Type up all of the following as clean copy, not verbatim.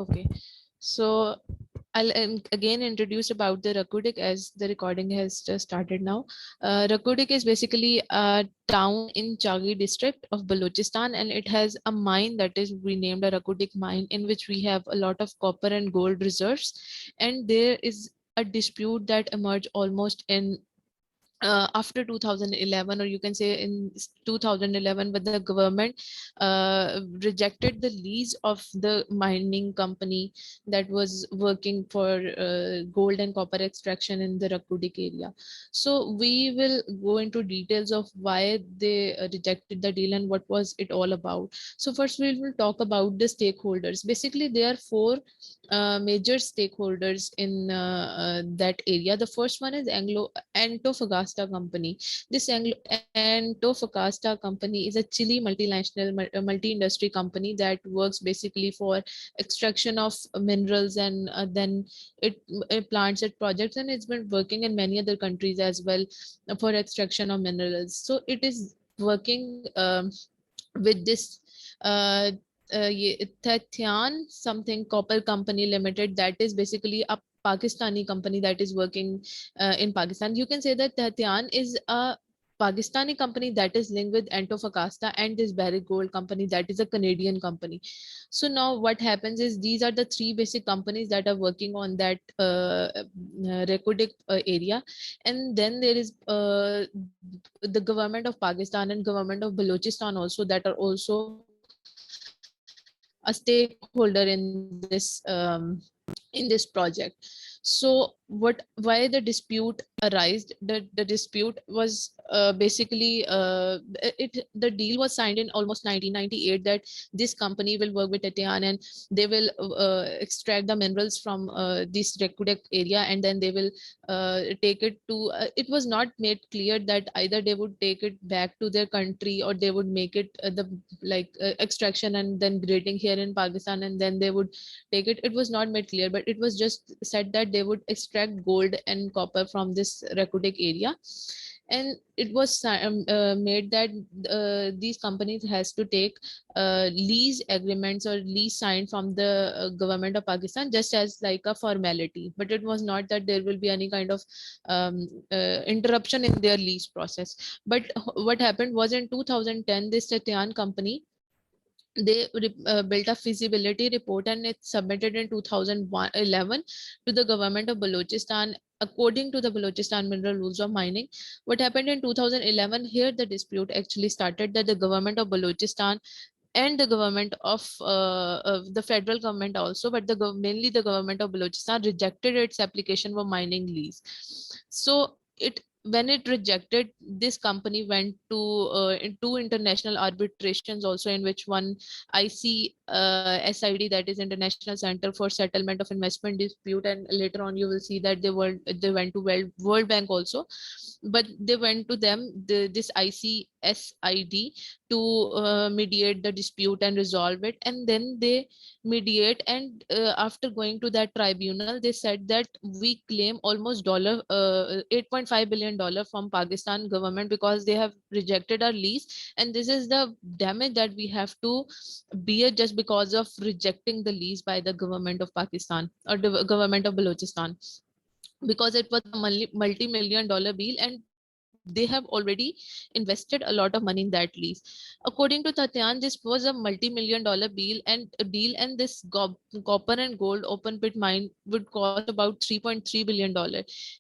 Okay, so I'll again introduce about the Rekodiq as the recording has just started now. Rekodiq is basically a town in Chagi district of Balochistan, and it has a mine that is renamed a Rekodiq mine, in which we have a lot of copper and gold reserves. And there is a dispute that emerged almost in after 2011, or you can say in 2011, when the government rejected the lease of the mining company that was working for gold and copper extraction in the Rekodiq area. So we will go into details of why they rejected the deal and what was it all about. So first we will talk about the stakeholders. Basically there are four major stakeholders in that area. The first one is Antofagasta company. This Antofagasta company is a Chile multinational multi-industry company that works basically for extraction of minerals, and then it plants its projects, and it's been working in many other countries as well for extraction of minerals. So it is working with this Tatyan something copper company limited, that is basically a Pakistani company that is working in Pakistan. You can say that Tatyan is a Pakistani company that is linked with Antofagasta, and this Barrick Gold company that is a Canadian company. So now what happens is these are the three basic companies that are working on that Rekodiq area. And then there is the government of Pakistan and government of Balochistan also, that are also a stakeholder in this project. So why the dispute arised? The dispute was basically the deal was signed in almost 1998, that this company will work with Tatian, and they will extract the minerals from this Rekodiq area, and then they will take it to it was not made clear that either they would take it back to their country, or they would make it the extraction and then grading here in Pakistan, and then they would take it. It was not made clear, but it was just said that they would extract gold and copper from this Rekodiq area. And it was made that these companies has to take lease agreements or lease signed from the government of Pakistan, just as like a formality. But it was not that there will be any kind of interruption in their lease process. But what happened was, in 2010, this Tatian company, they built a feasibility report, and it's submitted in 2011 to the government of Balochistan according to the Balochistan mineral rules of mining. What happened in 2011, here the dispute actually started, that the government of Balochistan and the government of the federal government also, but mainly the government of Balochistan rejected its application for mining lease. So when it rejected, this company went to two international arbitrations also, in which one ICSID, that is International Center for Settlement of Investment Dispute, and later on you will see that they went to World Bank also, but they went to this ICSID to mediate the dispute and resolve it. And then they mediate, and after going to that tribunal, they said that we claim almost $8.5 billion from Pakistan government, because they have rejected our lease, and this is the damage that we have to bear just because of rejecting the lease by the government of Pakistan or the government of Balochistan, because it was a multi-million dollar bill, and they have already invested a lot of money in that lease. According to Tatyan, this was a multi-million dollar deal, and this copper and gold open pit mine would cost about $3.3 billion.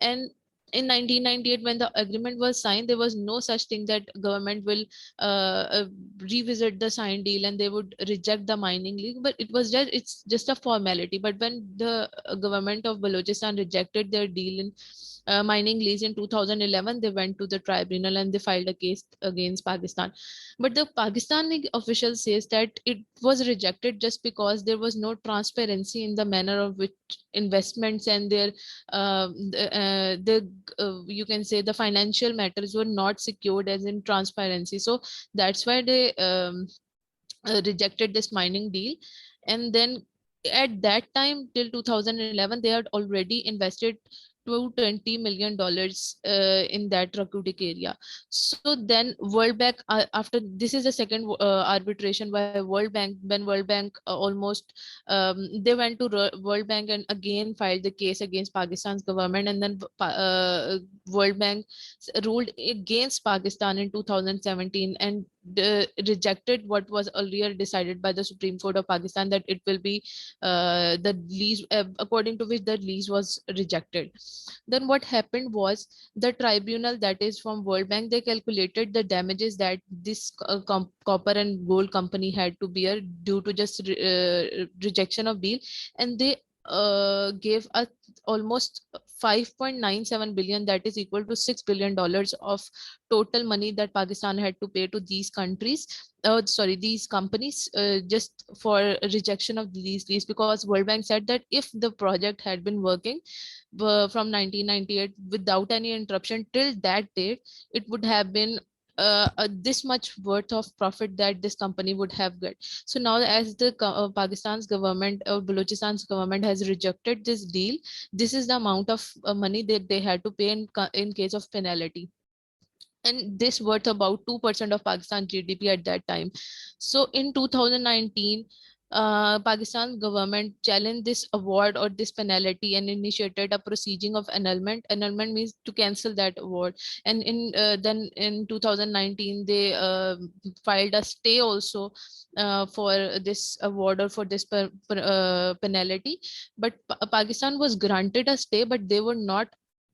And in 1998, when the agreement was signed, there was no such thing that government will revisit the signed deal and they would reject the mining lease, but it's just a formality. But when the government of Balochistan rejected their deal in mining lease in 2011, they went to the tribunal and they filed a case against Pakistan. But the Pakistani official says that it was rejected just because there was no transparency in the manner of which investments and their you can say the financial matters were not secured as in transparency. So that's why they rejected this mining deal. And then at that time, till 2011, they had already invested $220 million in that Rekodiq area. So then World Bank, after this is the second arbitration by World Bank, when World Bank almost they went to World Bank and again filed the case against Pakistan's government, and then World Bank ruled against Pakistan in 2017 and rejected what was earlier decided by the Supreme Court of Pakistan, that it will be the lease, according to which the lease was rejected. Then what happened was the tribunal, that is from World Bank, they calculated the damages that this copper and gold company had to bear due to just rejection of deal, and they gave us almost 5.97 billion, that is equal to $6 billion of total money that Pakistan had to pay to these countries, sorry, these companies, just for rejection of these lease, because World Bank said that if the project had been working from 1998 without any interruption till that date, it would have been this much worth of profit that this company would have got. So now, as the Pakistan's government or Balochistan's government has rejected this deal, this is the amount of money that they had to pay in case of penalty, and this worth about 2% of Pakistan GDP at that time. So in 2019, Pakistan government challenged this award or this penalty and initiated a proceeding of annulment. Annulment means to cancel that award. And then in 2019, they filed a stay also for this award or for this penalty. But Pakistan was granted a stay, but they were not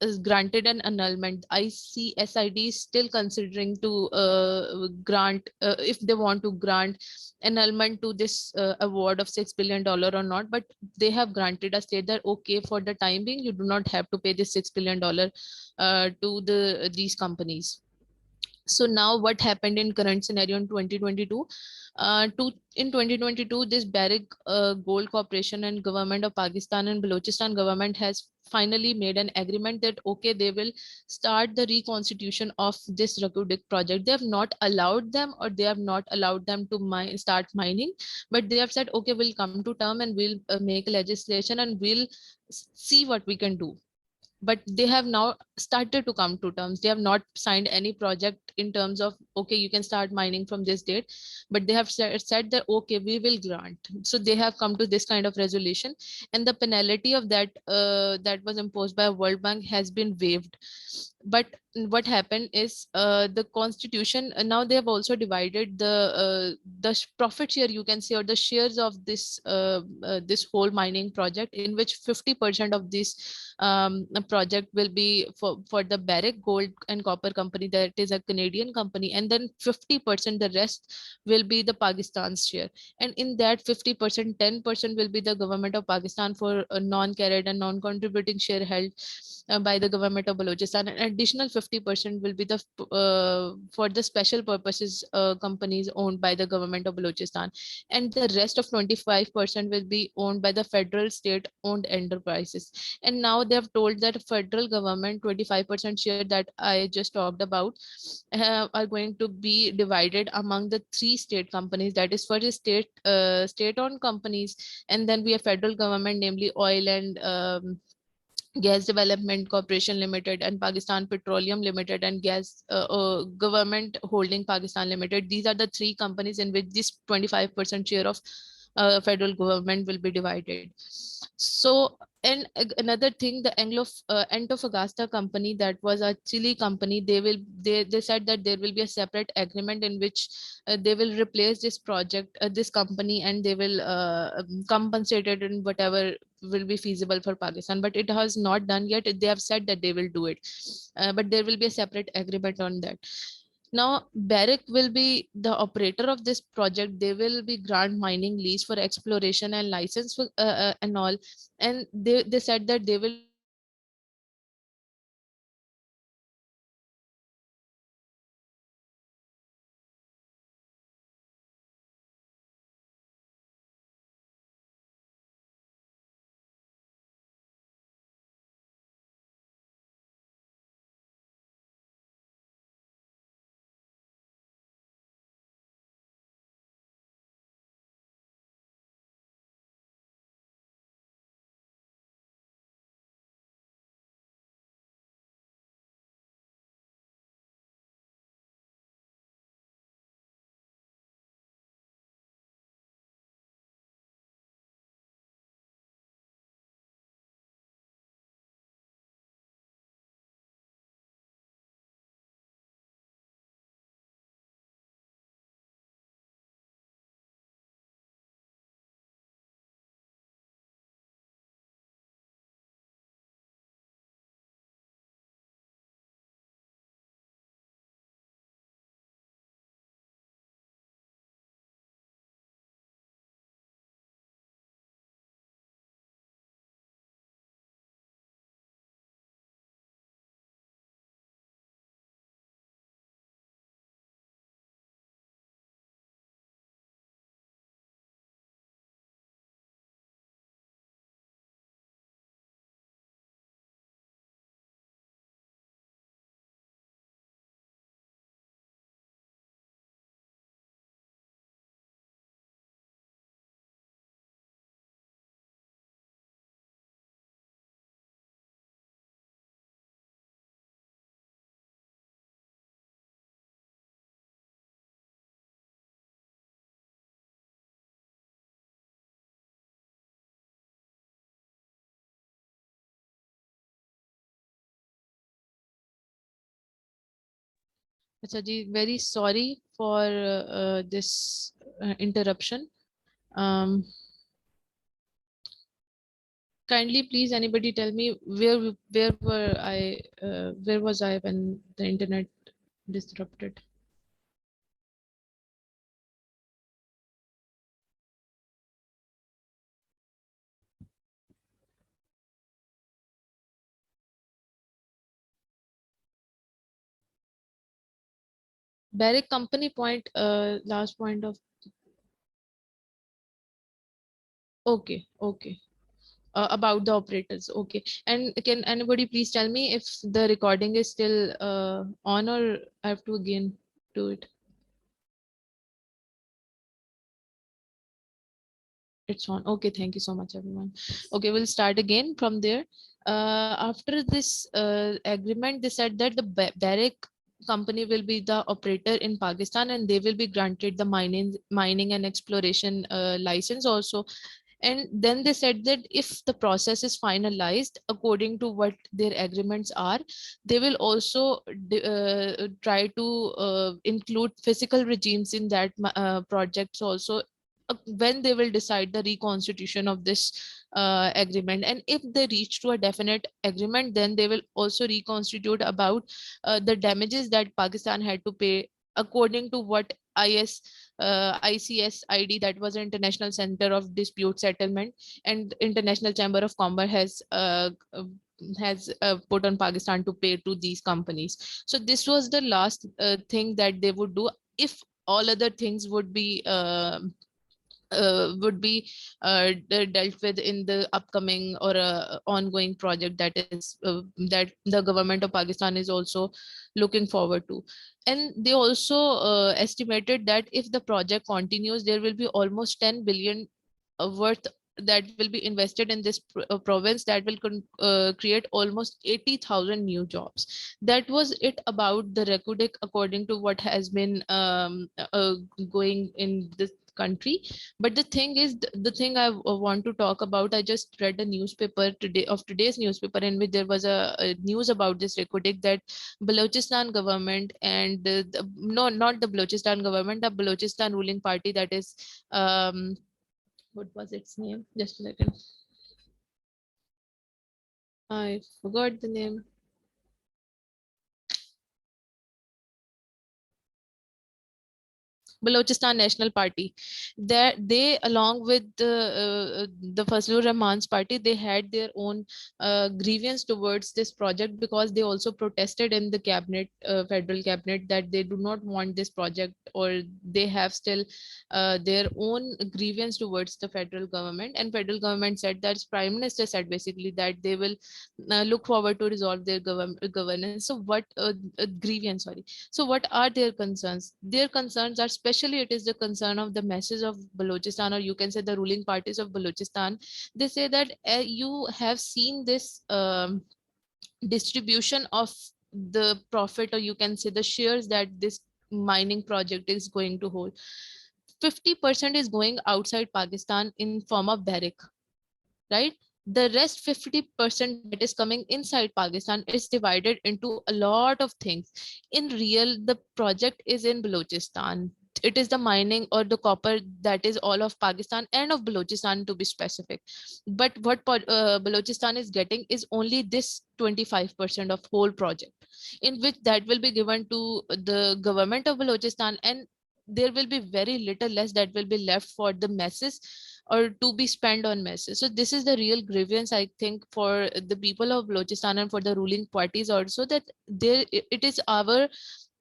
is granted an annulment. I see SID is still considering to grant, if they want to grant annulment to this award of $6 billion or not, but they have granted a state that okay, for the time being you do not have to pay this $6 billion to these companies. So now what happened in current scenario in 2022, in 2022, this Barrick Gold Corporation and government of Pakistan and Balochistan government has finally made an agreement that okay, they will start the reconstitution of this Rekodiq project. They have not allowed them, or they have not allowed them to start mining, but they have said okay, we'll come to term and we'll make legislation and we'll see what we can do. But they have now started to come to terms. They have not signed any project in terms of okay, you can start mining from this date, but they have said that okay, we will grant. So they have come to this kind of resolution, and the penalty of that that was imposed by World Bank has been waived. But what happened is the constitution, now they have also divided the profit share, you can say, or the shares of this whole mining project, in which 50% of this project will be for the Barrick Gold and Copper Company, that is a Canadian company, and then 50%, the rest will be the Pakistan's share. And in that 50%, 10% will be the government of Pakistan for a non-carried and non-contributing share held by the government of Balochistan. An additional 50% will be the for the special purposes companies owned by the government of Balochistan, and the rest of 25% will be owned by the federal state owned enterprises. And now they have told that federal government 25% share that I just talked about are going to be divided among the three state companies, that is for the state owned companies, and then we have federal government, namely oil and Gas Development Corporation Limited and Pakistan Petroleum Limited and Gas Government Holding Pakistan Limited. These are the three companies in which this 25% share of federal government will be divided. So, and another thing, the Antofagasta company, that was a Chile company, they said that there will be a separate agreement in which they will replace this project, this company, and they will compensate it in whatever will be feasible for Pakistan, but it has not done yet. They have said that they will do it, but there will be a separate agreement on that. Now, Barrick will be the operator of this project. They will be grant mining lease for exploration and license for, and all. And they said that they will be providing $1.5 billion Acha ji, very sorry for this interruption. Um, Kindly, please, anybody tell me where was I when the internet disrupted? Barrick company point, last point of. Okay, okay. About the operators. Okay. And can anybody please tell me if the recording is still on, or I have to again do it? It's on. Okay, thank you so much, everyone. Okay, we'll start again from there. After this agreement, they said that the Barrick company will be the operator in Pakistan, and they will be granted the mining and exploration license also. And then they said that if the process is finalized according to what their agreements are, they will also try to include physical regimes in that projects also, when they will decide the reconstitution of this agreement. And if they reach to a definite agreement, then they will also reconstitute about the damages that Pakistan had to pay according to what ICS ID, that was International Center of Dispute Settlement, and International Chamber of Commerce has put on Pakistan to pay to these companies. So this was the last thing that they would do if all other things would be dealt with in the upcoming or ongoing project that the government of Pakistan is also looking forward to. And they also estimated that if the project continues, there will be almost 10 billion worth that will be invested in this province, that will create almost 80,000 new jobs. That was it about the Rekodiq, according to what has been going in this country. But the thing is, the thing I want to talk about, I just read a newspaper today, of today's newspaper, in which there was a news about this Rekodiq, that Balochistan government and no, not the Balochistan government, the Balochistan ruling party, that is what was its name? Just a second. I forgot the name. Balochistan National Party. That they, along with the Fazlur Rahman's party, they had their own grievance towards this project, because they also protested in the cabinet, federal cabinet, that they do not want this project, or they have still their own grievance towards the federal government. And federal government said, that Prime Minister said basically, that they will look forward to resolve their governance. So what grievance? Sorry. So what are their concerns? Their concerns are, especially it is the concern of the masses of Balochistan, or you can say the ruling parties of Balochistan. They say that you have seen this distribution of the profit, or you can say the shares that this mining project is going to hold. 50% is going outside Pakistan in form of Barrick, right? The rest 50% that is coming inside Pakistan is divided into a lot of things. In real, the project is in Balochistan. It is the mining or the copper that is all of Pakistan and of Balochistan, to be specific. But what Balochistan is getting is only this 25% of whole project, in which that will be given to the government of Balochistan, and there will be very little less that will be left for the masses, or to be spent on messes. So this is the real grievance, I think, for the people of Balochistan and for the ruling parties also, that it is our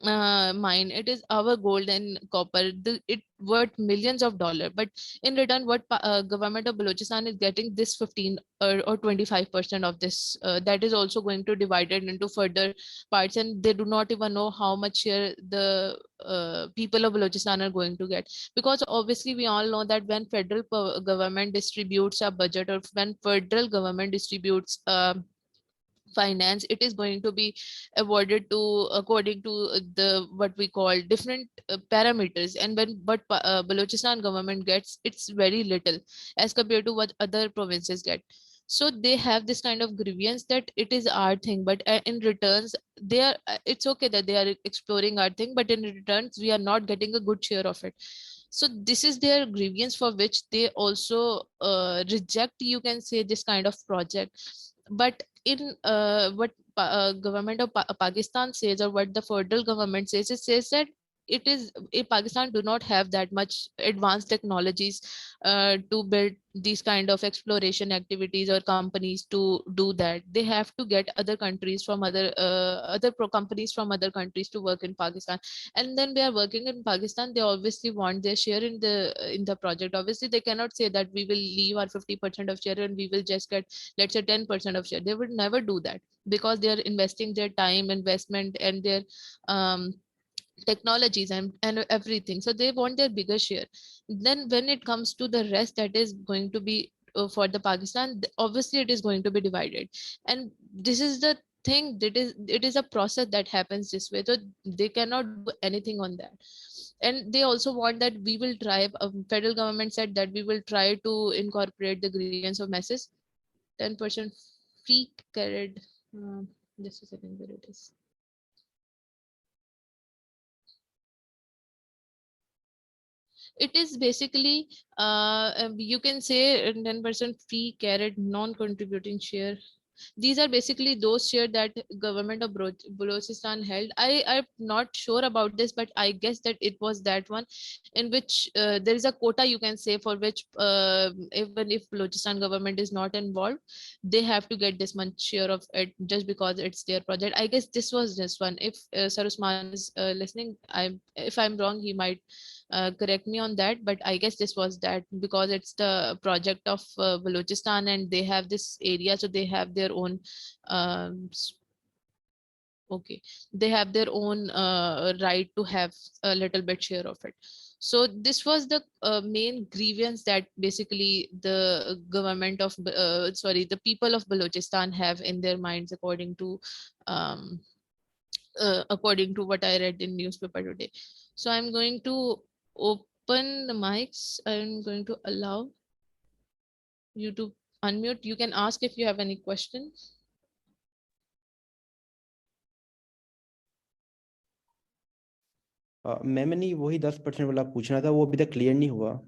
mine, it is our gold and copper, it worth millions of dollars, but in return, what government of Balochistan is getting, this 15 or 25% of this, that is also going to divide it into further parts, and they do not even know how much share the people of Balochistan are going to get. Because obviously we all know that when federal government distributes a budget, or when federal government distributes finance, it is going to be awarded to according to the what we call different parameters. And when Balochistan government gets, it's very little as compared to what other provinces get. So they have this kind of grievance that it is our thing, but in returns they are it's okay that they are exploring our thing, but in returns we are not getting a good share of it. So this is their grievance for which they also reject, you can say, this kind of project. But in what government of Pakistan says, or what the federal government says, it says that it is Pakistan do not have that much advanced technologies to build these kind of exploration activities, or companies to do that. They have to get other countries from other companies from other countries to work in Pakistan. And then they are working in Pakistan, they obviously want their share in the project. Obviously they cannot say that we will leave our 50% of share and we will just get, let's say, 10% of share. They would never do that, because they are investing their time, investment, and their um, technologies and everything. So they want their bigger share. Then when it comes to the rest that is going to be for the Pakistan, obviously it is going to be divided. And this is the thing, that is, it is a process that happens this way, so they cannot do anything on that. And they also want that we will try, federal government said that we will try to incorporate the grievance of masses. 10% free carried, just a second, where it is. It is basically you can say 10% free carried non-contributing share. These are basically those shares that government of Balochistan held. I'm not sure about this, but I guess that it was that one in which there is a quota, you can say, for which even if Balochistan government is not involved, they have to get this much share of it just because it's their project. I guess this was this one. If Sir Usman is listening, if I'm wrong, he might correct me on that, but I guess this was that, because it's the project of Balochistan and they have this area, so they have their own okay, they have their own right to have a little bit share of it. So this was the main grievance that basically the government of sorry, the people of Balochistan have in their minds, um, according to what I read in newspaper today. So I'm going to open the mics. I'm going to allow you to unmute. You can ask if you have any questions. मैंने वही 10% वाला पूछना था, वो अभी तक clear नहीं हुआ।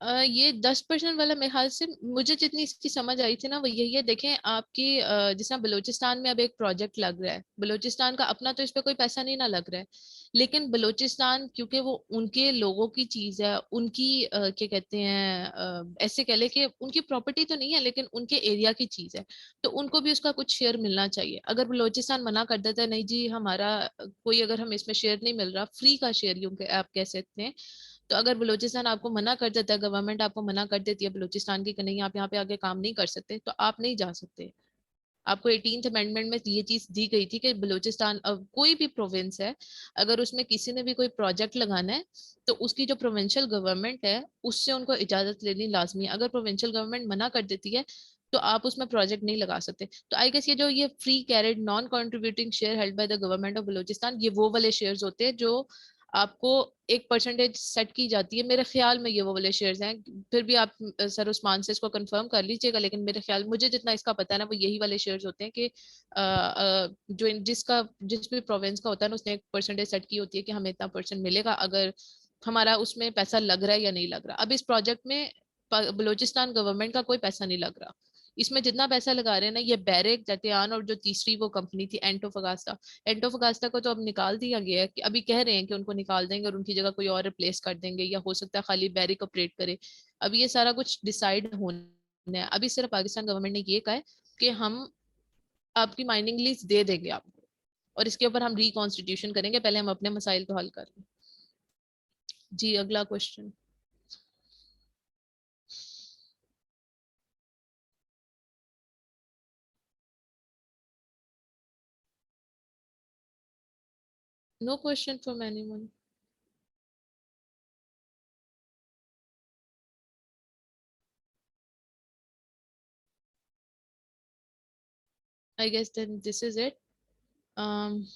ये 10% वाला मेरे ख्याल से, मुझे जितनी इसकी समझ आई थी ना, वो यही है। देखें आपकी जिस तरह बलूचिस्तान में अब एक प्रोजेक्ट लग रहा है, बलूचिस्तान का अपना तो इस पे कोई पैसा नहीं ना लग रहा है, लेकिन बलूचिस्तान क्योंकि वो उनके लोगों की चीज है, उनकी क्या कहते हैं, ऐसे कह ले कि उनकी प्रॉपर्टी तो नहीं है लेकिन उनके एरिया की चीज है, तो उनको भी उसका कुछ शेयर मिलना चाहिए। अगर बलूचिस्तान मना कर देता है, नहीं जी हमारा कोई, अगर हम इसमें शेयर नहीं मिल रहा, फ्री का शेयर यूं आप कह सकते हैं, तो अगर बलूचिस्तान आपको मना कर देता है, गवर्नमेंट आपको मना कर देती है बलूचिस्तान की कि नहीं आप यहाँ पे आगे काम नहीं कर सकते, तो आप नहीं जा सकते। आपको 18th अमेंडमेंट में ये चीज दी गई थी कि बलूचिस्तान, कोई भी प्रोविंस है, अगर उसमें किसी ने भी कोई प्रोजेक्ट लगाना है, तो उसकी जो प्रोविंशियल गवर्नमेंट है उससे उनको इजाजत लेनी लाजमी है। अगर प्रोविंशियल गवर्नमेंट मना कर देती है तो आप उसमें प्रोजेक्ट नहीं लगा सकते। तो आई गेस ये जो ये free carried non contributing share held by the government of Balochistan, ये वो वाले शेयर्स होते हैं जो आपको एक परसेंटेज सेट की जाती है। मेरे ख्याल में ये वो वाले शेयर्स हैं, फिर भी आप सर उस्मान से इसको कंफर्म कर लीजिएगा, लेकिन मेरे ख्याल, मुझे जितना इसका पता है ना, वो यही वाले शेयर्स होते हैं कि जो जिसका जिस भी प्रोविंस का होता है ना, उसने एक परसेंटेज सेट की होती है कि हमें इतना परसेंट मिलेगा अगर हमारा उसमें पैसा लग रहा है या नहीं लग रहा। अब इस प्रोजेक्ट में बलूचिस्तान गवर्नमेंट का कोई पैसा नहीं लग रहा। इसमें जितना पैसा लगा रहे हैं ना, ये बैरेक जतियान और जो तीसरी वो कंपनी थी एंटोफगास्टा, एंटोफगास्टा को तो अब निकाल दिया गया है, कि अभी कह रहे हैं कि उनको निकाल देंगे और उनकी जगह कोई और रिप्लेस कर देंगे, या हो सकता है खाली बैरिक ऑपरेट करे। अब ये सारा कुछ डिसाइड होना है। अभी सिर्फ पाकिस्तान गवर्नमेंट ने ये कहा है कि हम आपकी माइनिंग लीज दे देंगे आपको, और इसके ऊपर हम रिकॉन्स्टिट्यूशन करेंगे, पहले हम अपने मसाइल तो हल कर लें। जी अगला question. No question from anyone. I guess then this is it. Um,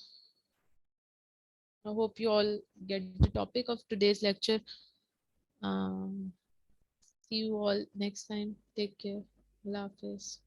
I hope you all get the topic of today's lecture. See you all next time. Take care. Allah Hafiz.